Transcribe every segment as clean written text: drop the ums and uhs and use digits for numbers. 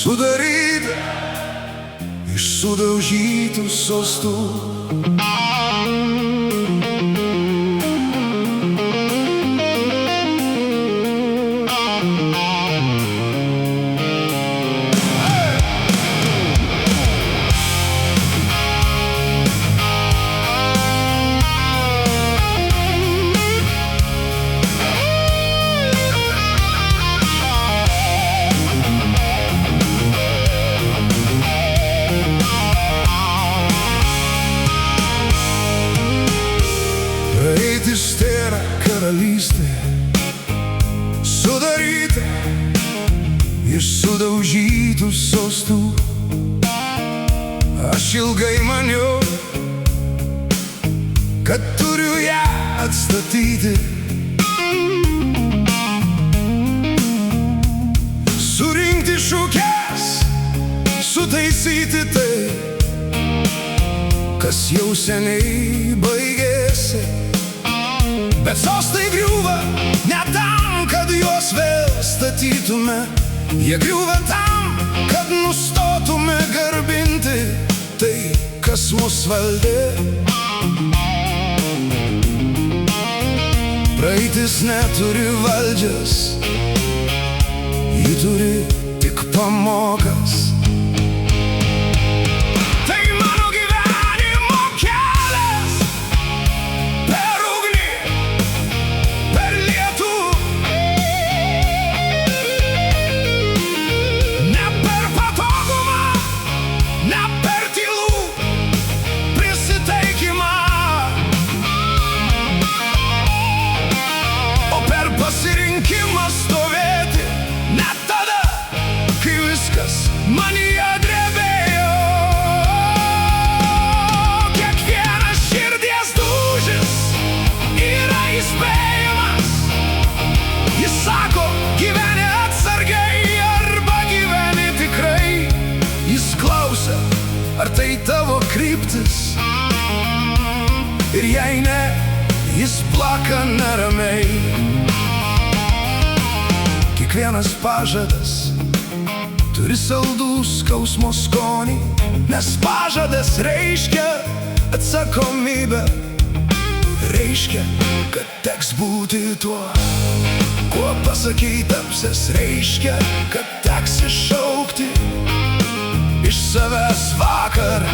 Sudaryta iš sudaužytų sostų. Praeitis tėra karalystė, sudaryta iš sudaužytų sostų. Aš ilgai maniau, kad turiu ją atstatyti, surinkti šukes, sutaisyti tai, kas jau seniai baigėsi. Bet sostai griūva ne tam, kad juos vėl statytume. Jie griūva tam, kad nustotume garbinti tai, kas mus valdė. Praeitis neturi valdžias, ji turi tik pamokas. Manyje drebėjo, kiekvienas širdies dūžis yra įspėjimas. Jis sako, gyveni atsargiai arba gyveni tikrai. Jis klausia, ar tai tavo kryptis, ir jei ne, jis plaka neramiai. Kiekvienas pažadas turi saldų skausmo skonį, nes pažadas reiškia atsakomybę. Reiškia, kad teks būti tuo, kuo pasakei tapsies. Reiškia, kad teks iššaukti iš savęs vakar.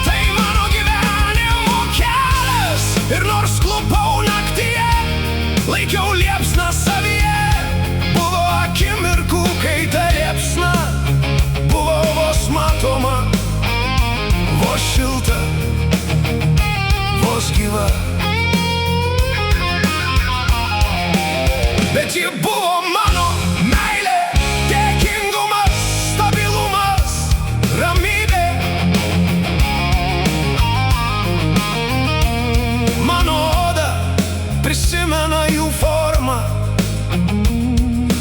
Tai mano gyvenimo kelias, ir nors klupau naktyje, laikiau liepsną savyje. Buvo akimirkų, kai ta liepsna buvo vos matoma, vos šilta, vos gyva. Bet ji buvo mano meilė, dėkingumas, stabilumas, ramybė. Mano oda prisimena jų formą,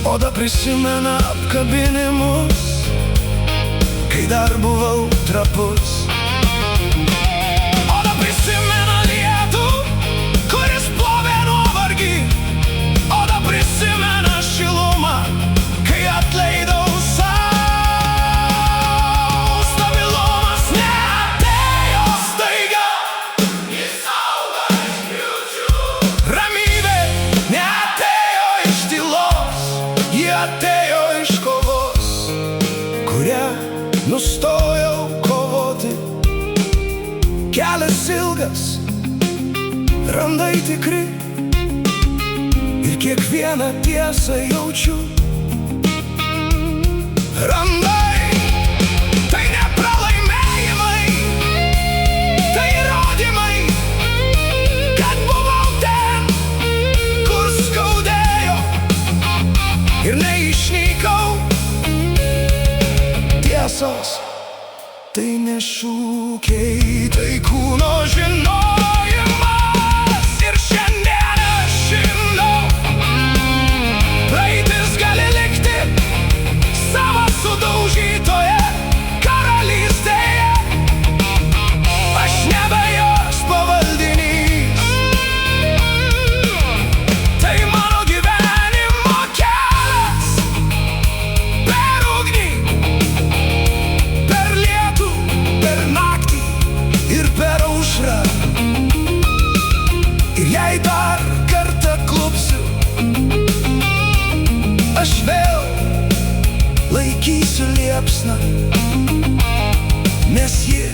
oda prisimena apkabinimus, kai dar buvau trapus. Oda prisimena lietų, kuris plovė nuovargį. Oda prisimena šilumą, kai atleidau sau. Stabilumas neatėjo staiga, jis auga iš kliūčių. Ramybė neatėjo iš tylos, ji atėjo iš kovos, kurią nustojau kovoti. Kelias ilgas, randai tikri, ir kiekvieną tiesą jaučiu. Randai tai ne pralaimėjimai, tai įrodymai, kad buvau ten, kur skaudėjo, ir neišnykau. Tiesos tai ne šūkiai, tai kūno žinojimas. Ir šiandien aš žinau, praeitis gali likti savo sudaužytoje karalystėje. Aš nebe jos pavaldinys, tai mano gyvenimo kelias. Per ugnį, per lietų, per naktį ir per aušrą. Ir jei dar kartą klupsiu, aš vėl laikysiu liepsną, nes ji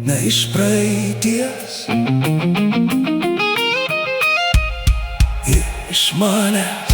ne iš praeities, ji iš manęs.